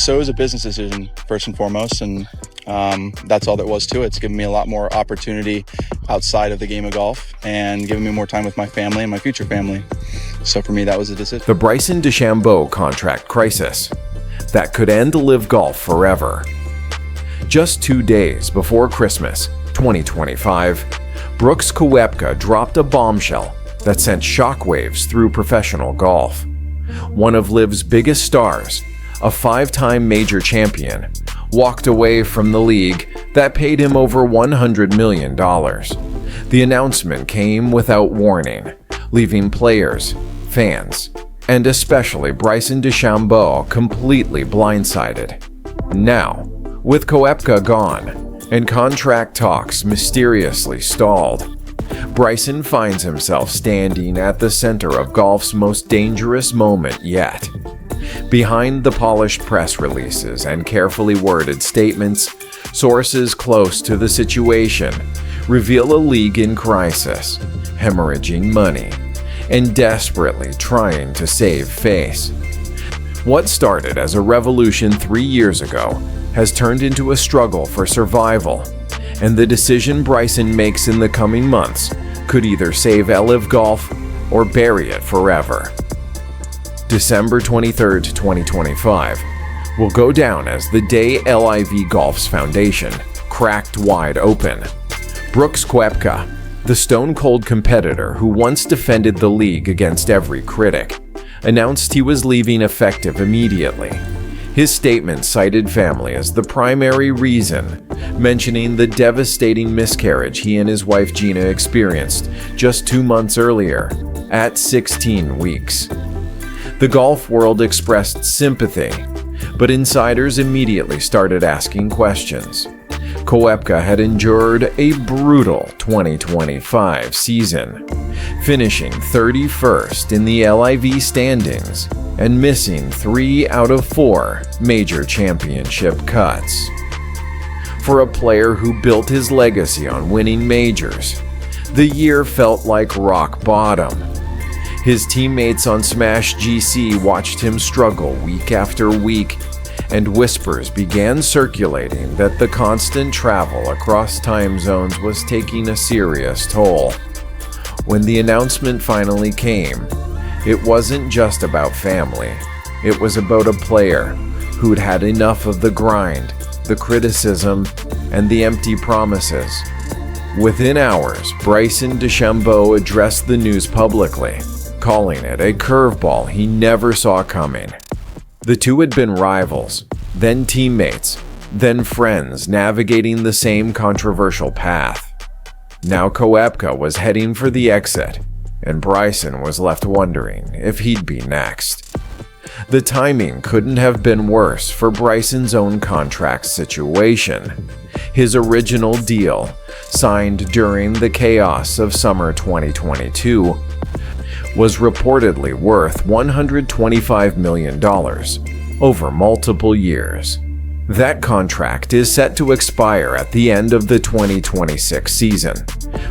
So it was a business decision first and foremost, and that's all there was to it. It's given me a lot more opportunity outside of the game of golf and giving me more time with my family and my future family. So for me, that was a decision. The Bryson DeChambeau contract crisis that could end LIV Golf forever. Just 2 days before Christmas 2025, Brooks Koepka dropped a bombshell that sent shockwaves through professional golf. One of LIV's biggest stars, a 5-time major champion, walked away from the league that paid him over $100 million. The announcement came without warning, leaving players, fans, and especially Bryson DeChambeau completely blindsided. Now, with Koepka gone and contract talks mysteriously stalled, Bryson finds himself standing at the center of golf's most dangerous moment yet. Behind the polished press releases and carefully worded statements, sources close to the situation reveal a league in crisis, hemorrhaging money, and desperately trying to save face. What started as a revolution 3 years ago has turned into a struggle for survival, and the decision Bryson makes in the coming months could either save LIV Golf or bury it forever. December 23, 2025, will go down as the day LIV Golf's foundation cracked wide open. Brooks Koepka, the stone-cold competitor who once defended the league against every critic, announced he was leaving effective immediately. His statement cited family as the primary reason, mentioning the devastating miscarriage he and his wife Gina experienced just 2 months earlier, at 16 weeks. The golf world expressed sympathy, but insiders immediately started asking questions. Koepka had endured a brutal 2025 season, finishing 31st in the LIV standings and missing 3 out of 4 major championship cuts. For a player who built his legacy on winning majors, the year felt like rock bottom. His teammates on Smash GC watched him struggle week after week, and whispers began circulating that the constant travel across time zones was taking a serious toll. When the announcement finally came, it wasn't just about family. It was about a player who'd had enough of the grind, the criticism, and the empty promises. Within hours, Bryson DeChambeau addressed the news publicly, calling it a curveball he never saw coming. The two had been rivals, then teammates, then friends navigating the same controversial path. Now Koepka was heading for the exit, and Bryson was left wondering if he'd be next. The timing couldn't have been worse for Bryson's own contract situation. His original deal, signed during the chaos of summer 2022, was reportedly worth $125 million over multiple years. That contract is set to expire at the end of the 2026 season,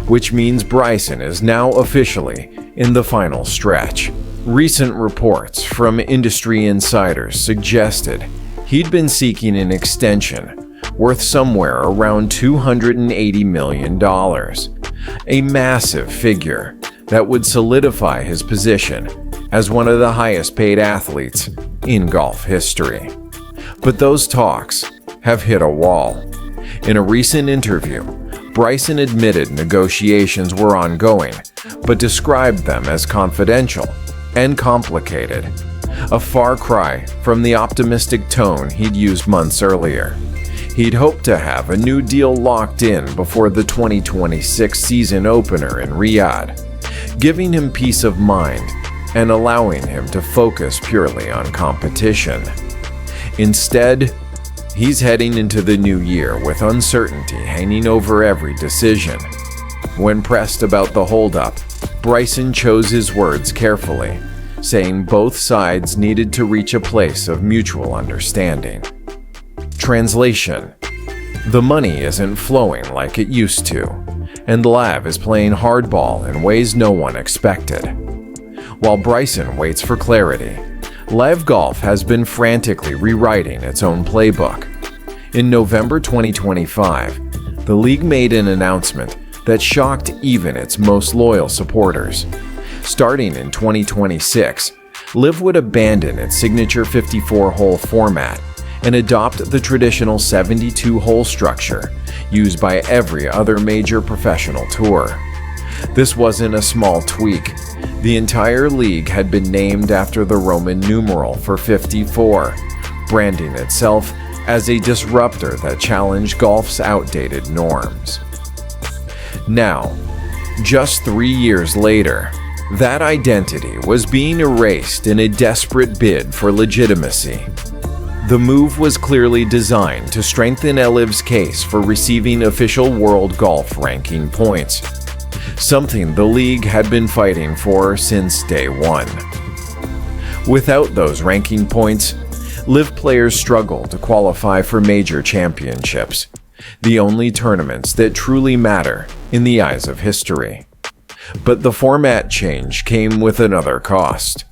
which means Bryson is now officially in the final stretch. Recent reports from industry insiders suggested he'd been seeking an extension worth somewhere around $280 million, a massive figure that would solidify his position as one of the highest paid athletes in golf history. But those talks have hit a wall. In a recent interview, Bryson admitted negotiations were ongoing, but described them as confidential and complicated, a far cry from the optimistic tone he'd used months earlier. He'd hoped to have a new deal locked in before the 2026 season opener in Riyadh, giving him peace of mind and allowing him to focus purely on competition. Instead, he's heading into the new year with uncertainty hanging over every decision. When pressed about the holdup, Bryson chose his words carefully, saying both sides needed to reach a place of mutual understanding. Translation: the money isn't flowing like it used to, and LIV is playing hardball in ways no one expected. While Bryson waits for clarity, LIV Golf has been frantically rewriting its own playbook. In November 2025, the league made an announcement that shocked even its most loyal supporters. Starting in 2026, LIV would abandon its signature 54-hole format and adopt the traditional 72-hole structure used by every other major professional tour. This wasn't a small tweak. The entire league had been named after the Roman numeral for 54, branding itself as a disruptor that challenged golf's outdated norms. Now, just 3 years later, that identity was being erased in a desperate bid for legitimacy. The move was clearly designed to strengthen LIV's case for receiving official world golf ranking points, something the league had been fighting for since day one. Without those ranking points, LIV players struggle to qualify for major championships, the only tournaments that truly matter in the eyes of history. But the format change came with another cost.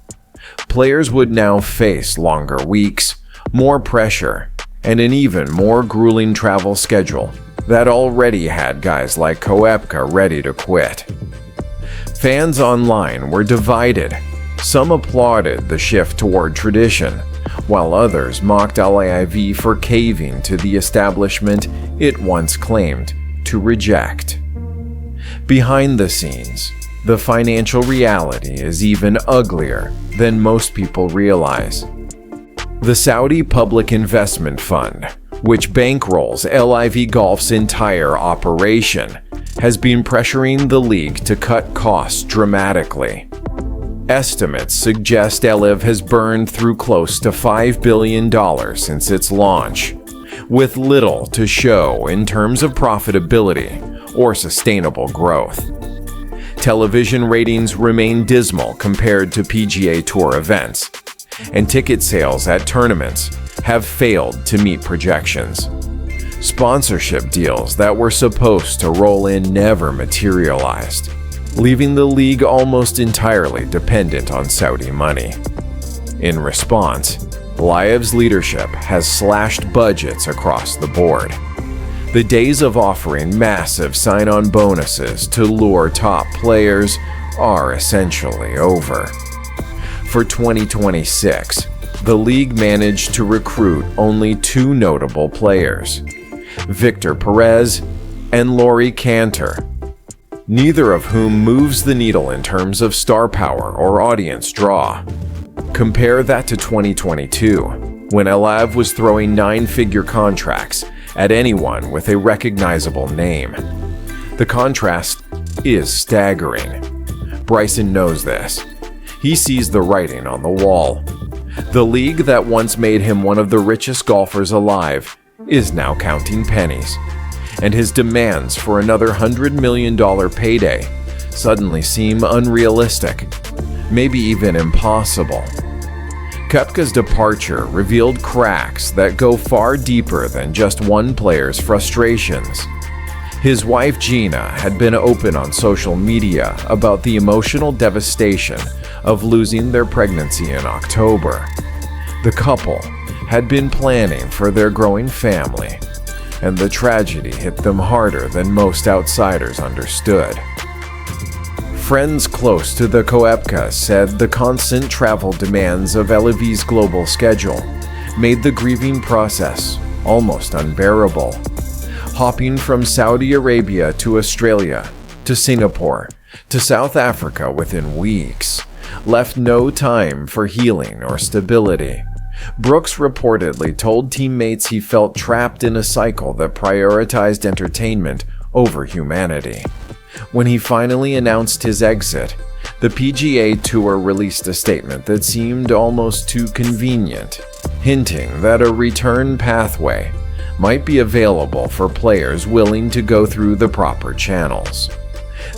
Players would now face longer weeks, more pressure, and an even more grueling travel schedule that already had guys like Koepka ready to quit. Fans online were divided. Some applauded the shift toward tradition, while others mocked LIV for caving to the establishment it once claimed to reject. Behind the scenes, the financial reality is even uglier than most people realize. The Saudi Public Investment Fund, which bankrolls LIV Golf's entire operation, has been pressuring the league to cut costs dramatically. Estimates suggest LIV has burned through close to $5 billion since its launch, with little to show in terms of profitability or sustainable growth. Television ratings remain dismal compared to PGA Tour events, and ticket sales at tournaments have failed to meet projections. Sponsorship deals that were supposed to roll in never materialized, leaving the league almost entirely dependent on Saudi money. In response, LIV's leadership has slashed budgets across the board. The days of offering massive sign-on bonuses to lure top players are essentially over. For 2026, the league managed to recruit only 2 notable players, Victor Perez and Laurie Cantor, neither of whom moves the needle in terms of star power or audience draw. Compare that to 2022, when LIV was throwing 9-figure contracts at anyone with a recognizable name. The contrast is staggering. Bryson knows this. He sees the writing on the wall. The league that once made him one of the richest golfers alive is now counting pennies, and his demands for another $100 million payday suddenly seem unrealistic, maybe even impossible. Koepka's departure revealed cracks that go far deeper than just one player's frustrations. His wife Gina had been open on social media about the emotional devastation of losing their pregnancy in October. The couple had been planning for their growing family, and the tragedy hit them harder than most outsiders understood. Friends close to the Koepkas said the constant travel demands of LIV's global schedule made the grieving process almost unbearable. Hopping from Saudi Arabia to Australia, to Singapore, to South Africa within weeks left no time for healing or stability. Brooks reportedly told teammates he felt trapped in a cycle that prioritized entertainment over humanity. When he finally announced his exit, the PGA Tour released a statement that seemed almost too convenient, hinting that a return pathway might be available for players willing to go through the proper channels.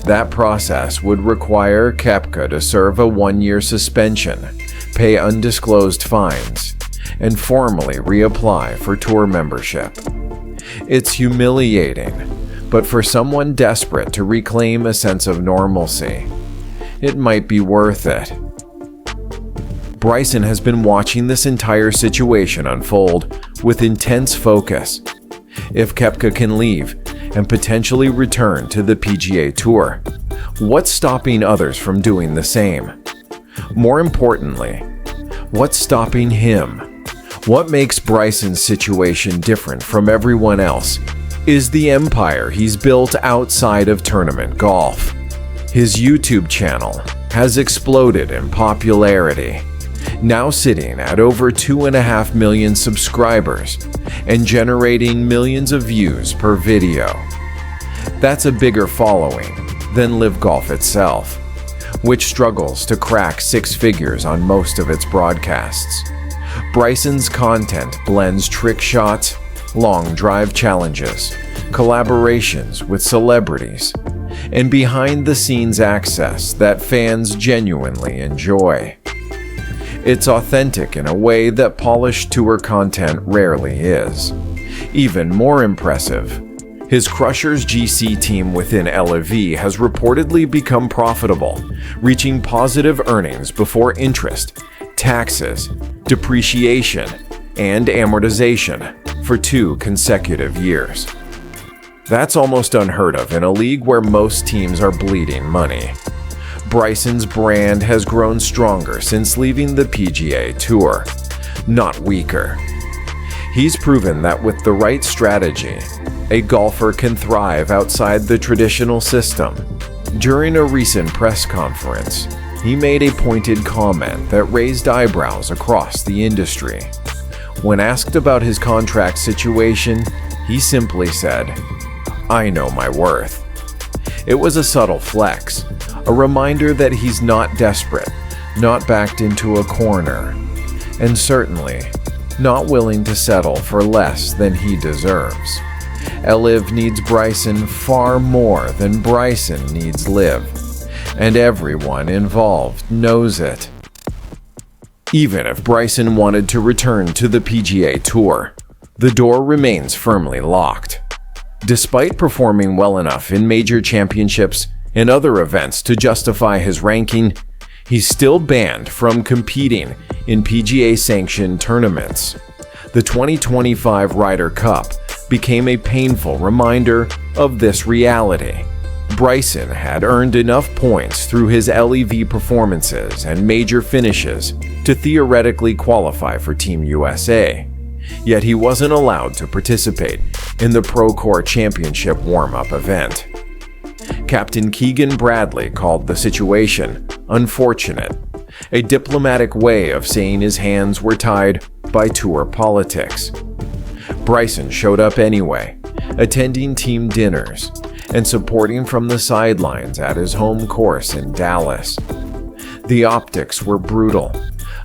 That process would require Koepka to serve a 1-year suspension, pay undisclosed fines, and formally reapply for tour membership. It's humiliating, but for someone desperate to reclaim a sense of normalcy, it might be worth it. Bryson has been watching this entire situation unfold with intense focus. If Koepka can leave and potentially return to the PGA Tour, what's stopping others from doing the same? More importantly, what's stopping him? What makes Bryson's situation different from everyone else is the empire he's built outside of tournament golf. His YouTube channel has exploded in popularity, now sitting at over 2.5 million subscribers and generating millions of views per video. That's a bigger following than LIV Golf itself, which struggles to crack 6 figures on most of its broadcasts. Bryson's content blends trick shots, long drive challenges, collaborations with celebrities, and behind-the-scenes access that fans genuinely enjoy. It's authentic in a way that polished tour content rarely is. Even more impressive, his Crushers GC team within LIV has reportedly become profitable, reaching positive earnings before interest, taxes, depreciation, and amortization for 2 consecutive years. That's almost unheard of in a league where most teams are bleeding money. Bryson's brand has grown stronger since leaving the PGA Tour, not weaker. He's proven that with the right strategy, a golfer can thrive outside the traditional system. During a recent press conference, he made a pointed comment that raised eyebrows across the industry. When asked about his contract situation, he simply said, "I know my worth." It was a subtle flex, a reminder that he's not desperate, not backed into a corner, and certainly not willing to settle for less than he deserves. LIV needs Bryson far more than Bryson needs LIV, and everyone involved knows it. Even if Bryson wanted to return to the PGA Tour, the door remains firmly locked. Despite performing well enough in major championships and other events to justify his ranking, he's still banned from competing in PGA-sanctioned tournaments. The 2025 Ryder Cup became a painful reminder of this reality. Bryson had earned enough points through his LIV performances and major finishes to theoretically qualify for Team USA, yet he wasn't allowed to participate in the Procore Championship warm-up event. Captain Keegan Bradley called the situation unfortunate, a diplomatic way of saying his hands were tied by tour politics. Bryson showed up anyway, attending team dinners and supporting from the sidelines at his home course in Dallas. The optics were brutal.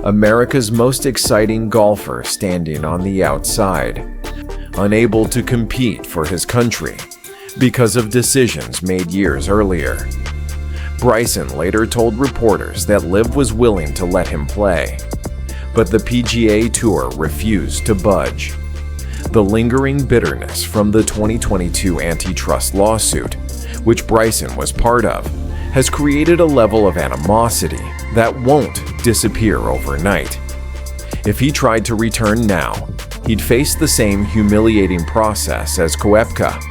America's most exciting golfer standing on the outside, unable to compete for his country because of decisions made years earlier. Bryson later told reporters that LIV was willing to let him play, but the PGA Tour refused to budge. The lingering bitterness from the 2022 antitrust lawsuit, which Bryson was part of, has created a level of animosity that won't disappear overnight. If he tried to return now, he'd face the same humiliating process as Koepka,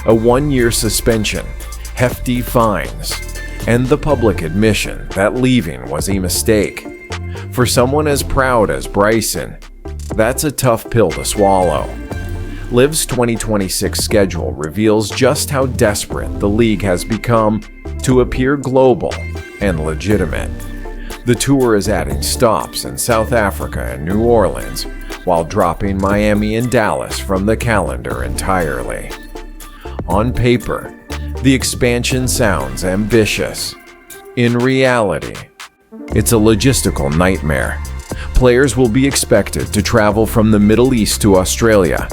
a 1-year suspension, hefty fines, and the public admission that leaving was a mistake. For someone as proud as Bryson, that's a tough pill to swallow. LIV's 2026 schedule reveals just how desperate the league has become to appear global and legitimate. The tour is adding stops in South Africa and New Orleans, while dropping Miami and Dallas from the calendar entirely. On paper, the expansion sounds ambitious. In reality, it's a logistical nightmare. Players will be expected to travel from the Middle East to Australia,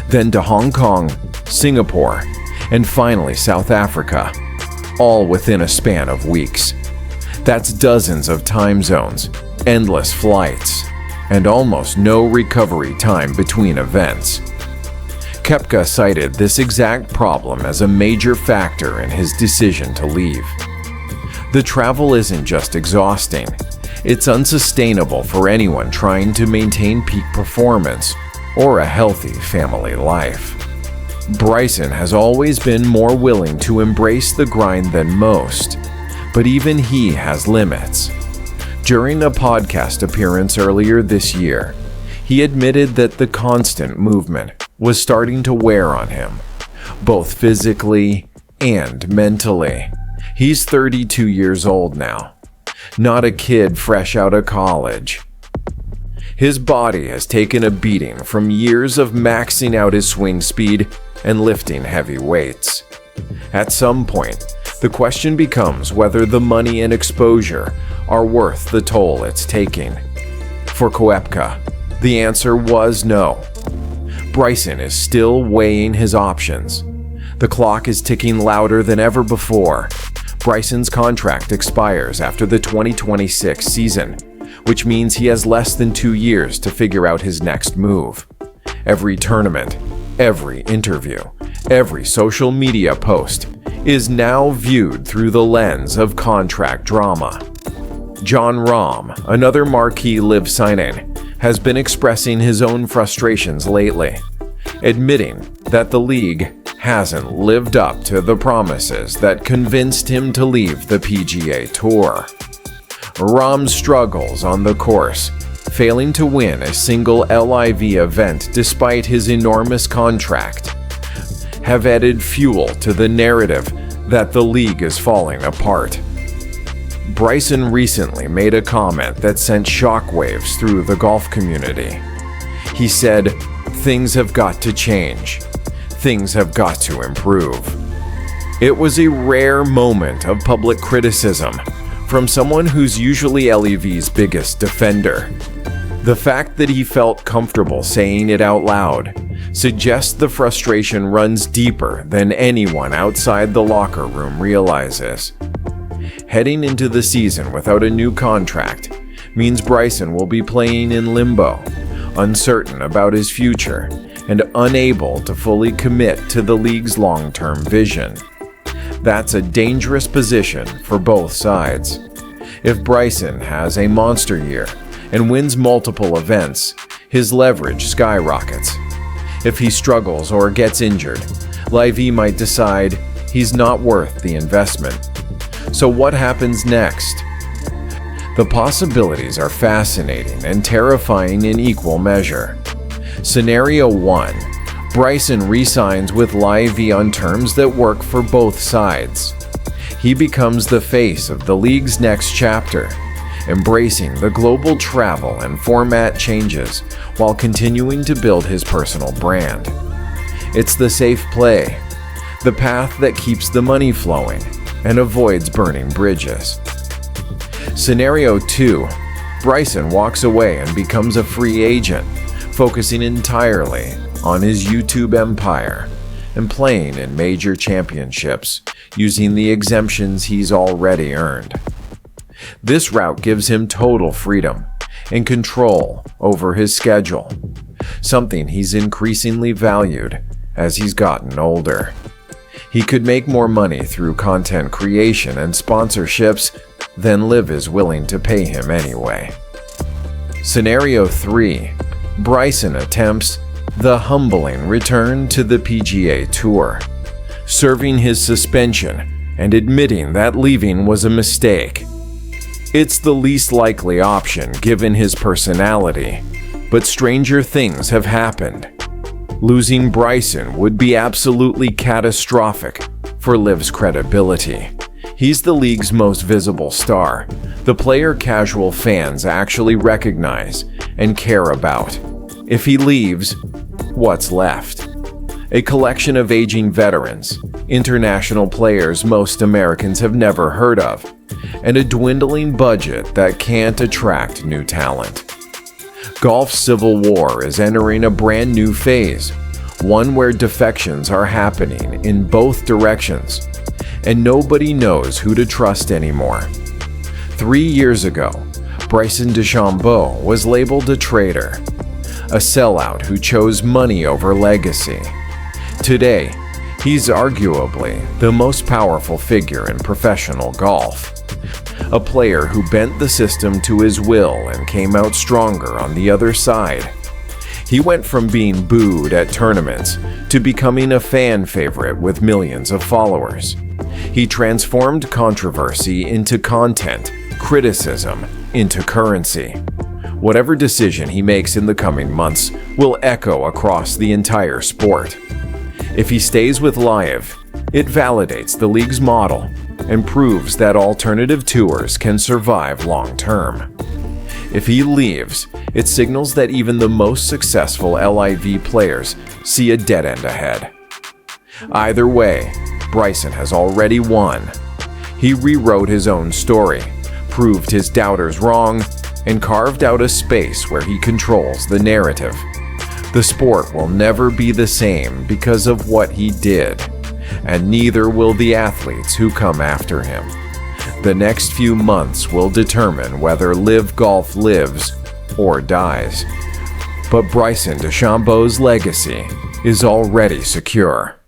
then to Hong Kong, Singapore, and finally South Africa, all within a span of weeks. That's dozens of time zones, endless flights, and almost no recovery time between events. Koepka cited this exact problem as a major factor in his decision to leave. The travel isn't just exhausting, It's unsustainable for anyone trying to maintain peak performance or a healthy family life. Bryson has always been more willing to embrace the grind than most, but even he has limits. During a podcast appearance earlier this year, he admitted that the constant movement was starting to wear on him, both physically and mentally. He's 32 years old now, not a kid fresh out of college. His body has taken a beating from years of maxing out his swing speed and lifting heavy weights. At some point, the question becomes whether the money and exposure are worth the toll it's taking. For Koepka, the answer was no. Bryson is still weighing his options. The clock is ticking louder than ever before. Bryson's contract expires after the 2026 season, which means he has less than 2 years to figure out his next move. Every tournament, every interview, every social media post is now viewed through the lens of contract drama. Jon Rahm, another marquee LIV signing, has been expressing his own frustrations lately, admitting that the league hasn't lived up to the promises that convinced him to leave the PGA Tour. Rahm's struggles on the course, failing to win a single LIV event despite his enormous contract, have added fuel to the narrative that the league is falling apart. Bryson recently made a comment that sent shockwaves through the golf community. He said, "Things have got to change. Things have got to improve." It was a rare moment of public criticism from someone who's usually LIV's biggest defender. The fact that he felt comfortable saying it out loud suggests the frustration runs deeper than anyone outside the locker room realizes. Heading into the season without a new contract means Bryson will be playing in limbo, uncertain about his future and unable to fully commit to the league's long-term vision. That's a dangerous position for both sides. If Bryson has a monster year and wins multiple events, his leverage skyrockets. If he struggles or gets injured, LIV might decide he's not worth the investment. So what happens next? The possibilities are fascinating and terrifying in equal measure. Scenario 1. Bryson re-signs with LIV on terms that work for both sides. He becomes the face of the league's next chapter, embracing the global travel and format changes while continuing to build his personal brand. It's the safe play, the path that keeps the money flowing and avoids burning bridges. Scenario 2. Bryson walks away and becomes a free agent, focusing entirely on his YouTube empire and playing in major championships using the exemptions he's already earned. This route gives him total freedom and control over his schedule, something he's increasingly valued as he's gotten older. He could make more money through content creation and sponsorships than LIV is willing to pay him anyway. Scenario 3. Bryson attempts the humbling return to the PGA Tour, serving his suspension and admitting that leaving was a mistake. It's the least likely option given his personality, but stranger things have happened. Losing Bryson would be absolutely catastrophic for LIV's credibility. He's the league's most visible star, the player casual fans actually recognize and care about. If he leaves, what's left? A collection of aging veterans, international players most Americans have never heard of, and a dwindling budget that can't attract new talent. Golf's civil war is entering a brand new phase, one where defections are happening in both directions, and nobody knows who to trust anymore. 3 years ago, Bryson DeChambeau was labeled a traitor, a sellout who chose money over legacy. Today, he's arguably the most powerful figure in professional golf. a player who bent the system to his will and came out stronger on the other side. He went from being booed at tournaments to becoming a fan favorite with millions of followers. He transformed controversy into content, criticism into currency. Whatever decision he makes in the coming months will echo across the entire sport. If he stays with LIV, it validates the league's model and proves that alternative tours can survive long-term. If he leaves, it signals that even the most successful LIV players see a dead end ahead. Either way, Bryson has already won. He rewrote his own story, proved his doubters wrong, and carved out a space where he controls the narrative. The sport will never be the same because of what he did, and neither will the athletes who come after him. The next few months will determine whether LIV Golf lives or dies. But Bryson DeChambeau's legacy is already secure.